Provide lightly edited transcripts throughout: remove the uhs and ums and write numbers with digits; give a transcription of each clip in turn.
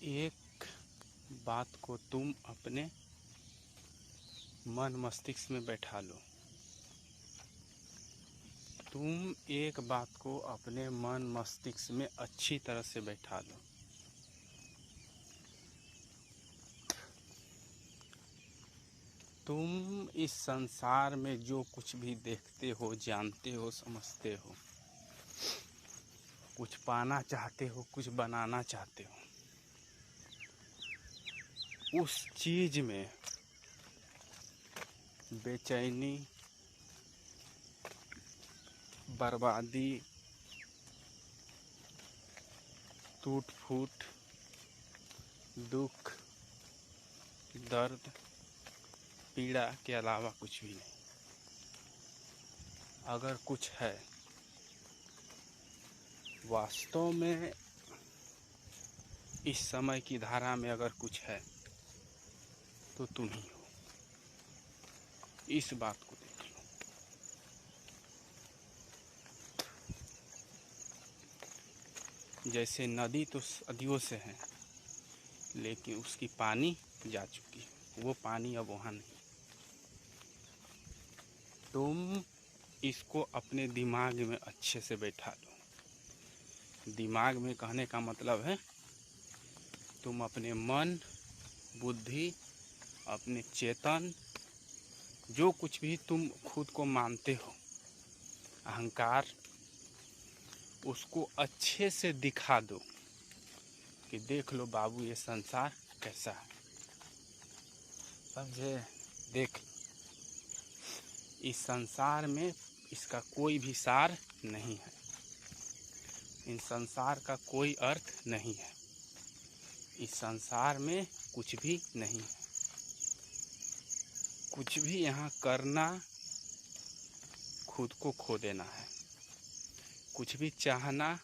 एक बात को तुम अपने मन मस्तिष्क में बैठा लो। तुम एक बात को अपने मन मस्तिष्क में अच्छी तरह से बैठा लो। तुम इस संसार में जो कुछ भी देखते हो, जानते हो, समझते हो, कुछ पाना चाहते हो, कुछ बनाना चाहते हो, उस चीज में बेचैनी, बर्बादी, टूट फूट, दुख, दर्द, पीड़ा के अलावा कुछ भी नहीं। अगर कुछ है वास्तव में, इस समय की धारा में अगर कुछ है तो तुम ही हो। इस बात को देख लो। जैसे नदी तो सदियों से है, लेकिन उसकी पानी जा चुकी है, वो पानी अब वहाँ नहीं। तुम इसको अपने दिमाग में अच्छे से बैठा लो। दिमाग में कहने का मतलब है तुम अपने मन, बुद्धि, अपने चेतन, जो कुछ भी तुम खुद को मानते हो, अहंकार, उसको अच्छे से दिखा दो कि देख लो बाबू, ये संसार कैसा है। समझे? देख, इस संसार में इसका कोई भी सार नहीं है। इन संसार का कोई अर्थ नहीं है। इस संसार में कुछ भी नहीं है। कुछ भी यहाँ करना खुद को खो देना है। कुछ भी चाहना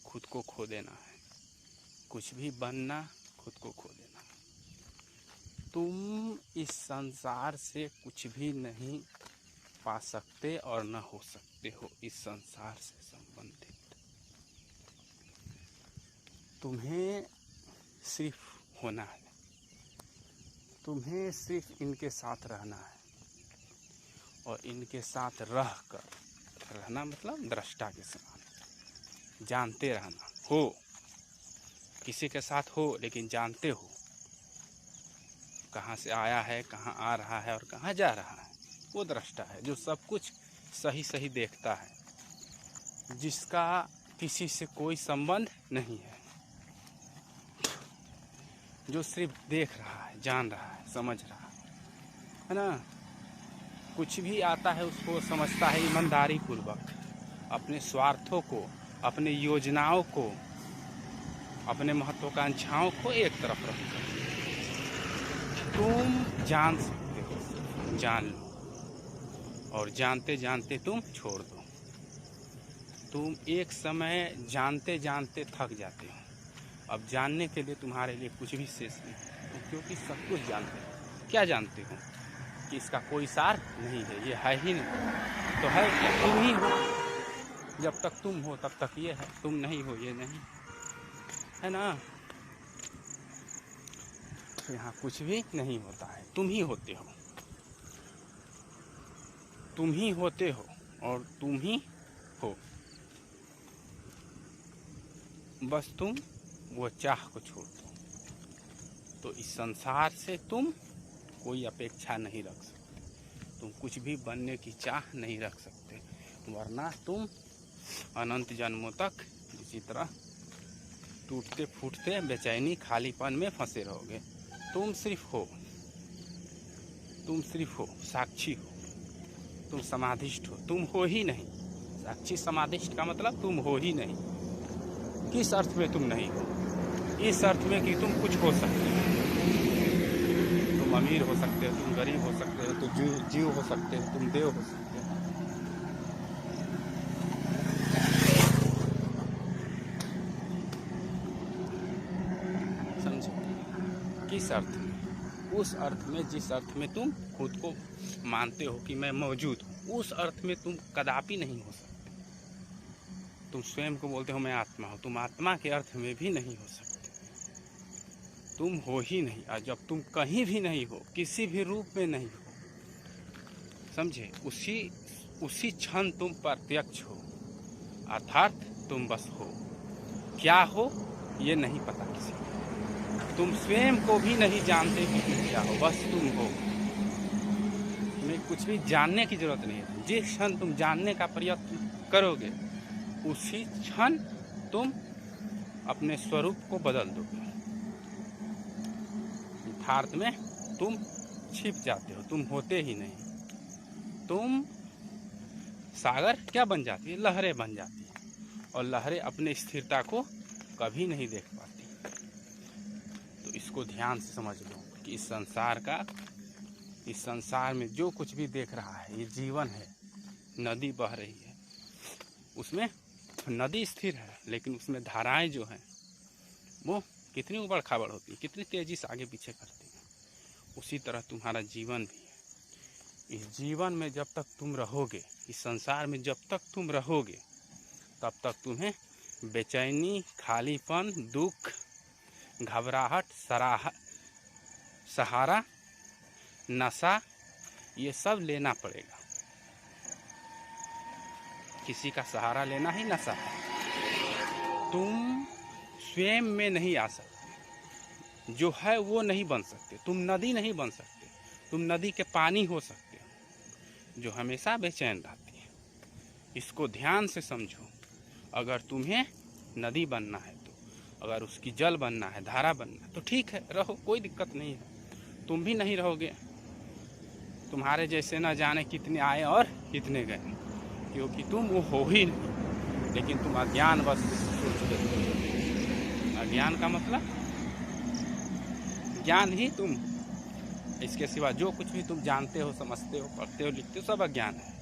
खुद को खो देना है। कुछ भी बनना खुद को खो देना है। तुम इस संसार से कुछ भी नहीं पा सकते और न हो सकते हो। इस संसार से संबंधित तुम्हें सिर्फ होना है। तुम्हें सिर्फ इनके साथ रहना है, और इनके साथ रहना मतलब दृष्टा के समान जानते रहना। हो किसी के साथ हो, लेकिन जानते हो कहाँ से आया है, कहाँ आ रहा है और कहाँ जा रहा है। वो दृष्टा है जो सब कुछ सही सही देखता है, जिसका किसी से कोई संबंध नहीं है, जो सिर्फ देख रहा है, जान रहा है, समझ रहा है ना। कुछ भी आता है उसको समझता है ईमानदारी पूर्वक, अपने स्वार्थों को, अपने योजनाओं को, अपने महत्वाकांक्षाओं को एक तरफ रखकर। तुम जान सकते हो, जान लो, और जानते जानते तुम छोड़ दो। तुम एक समय जानते जानते थक जाते हो। अब जानने के लिए तुम्हारे लिए कुछ भी शेष नहीं, क्योंकि सब कुछ जानते हो। क्या जानते हो? कि इसका कोई सार नहीं है, ये है ही नहीं। तो है क्या? तुम ही हो। जब तक तुम हो तब तक ये है, तुम नहीं हो ये नहीं है ना। तो यहाँ कुछ भी नहीं होता है, तुम ही होते हो। तुम ही होते हो और तुम ही हो। बस तुम वो चाह को छोड़ दो। तो इस संसार से तुम कोई अपेक्षा नहीं रख सकते। तुम कुछ भी बनने की चाह नहीं रख सकते, वरना तुम अनंत जन्मों तक इसी तरह टूटते फूटते बेचैनी खालीपन में फंसे रहोगे। तुम सिर्फ हो, तुम सिर्फ हो, साक्षी हो, तुम समाधिष्ठ हो। तुम हो ही नहीं। साक्षी समाधिष्ठ का मतलब तुम हो ही नहीं। किस अर्थ में तुम नहीं हो? इस अर्थ में कि तुम कुछ हो सकते हो। तुम अमीर हो सकते हो, तुम गरीब हो सकते हो, तुम जीव हो सकते हो, तुम देव हो सकते हो। समझो? किस अर्थ में? उस अर्थ में जिस अर्थ में तुम खुद को मानते हो कि मैं मौजूद हूँ, उस अर्थ में तुम कदापि नहीं हो सकते। तुम स्वयं को बोलते हो मैं आत्मा हूँ, तुम आत्मा के अर्थ में भी नहीं हो सकते। तुम हो ही नहीं। और जब तुम कहीं भी नहीं हो, किसी भी रूप में नहीं हो, समझे, उसी क्षण तुम प्रत्यक्ष हो, अर्थात तुम बस हो। क्या हो ये नहीं पता किसी को, तुम स्वयं को भी नहीं जानते कि तुम क्या हो, बस तुम हो। तुम्हें कुछ भी जानने की जरूरत नहीं है। जिस क्षण तुम जानने का प्रयत्न करोगे, उसी क्षण तुम अपने स्वरूप को बदल दोगे। यथार्थ में तुम छिप जाते हो, तुम होते ही नहीं। तुम सागर क्या बन जाती है? लहरें बन जाती है, और लहरें अपने स्थिरता को कभी नहीं देख पाती। तो इसको ध्यान से समझ लो कि इस संसार में जो कुछ भी देख रहा है, ये जीवन है। नदी बह रही है, उसमें नदी स्थिर है, लेकिन उसमें धाराएं जो हैं वो कितनी उबड़ खाबड़ होती है, कितनी तेजी से आगे पीछे करती है। उसी तरह तुम्हारा जीवन भी है। इस जीवन में जब तक तुम रहोगे, इस संसार में जब तक तुम रहोगे, तब तक तुम्हें बेचैनी, खालीपन, दुख, घबराहट, सहारा, नशा, ये सब लेना पड़ेगा। किसी का सहारा लेना ही नशा है। तुम स्वयं में नहीं आ सकते, जो है वो नहीं बन सकते। तुम नदी नहीं बन सकते, तुम नदी के पानी हो सकते हो, जो हमेशा बेचैन रहती है। इसको ध्यान से समझो। अगर तुम्हें नदी बनना है, तो अगर उसकी जल बनना है, धारा बनना है, तो ठीक है, रहो, कोई दिक्कत नहीं है। तुम भी नहीं रहोगे, तुम्हारे जैसे न जाने कितने आए और कितने गए, क्योंकि तुम वो हो ही नहीं। लेकिन तुम अज्ञान बस सोचते हो। अज्ञान का मतलब ज्ञान ही तुम, इसके सिवा जो कुछ भी तुम जानते हो, समझते हो, पढ़ते हो, लिखते हो, सब अज्ञान है।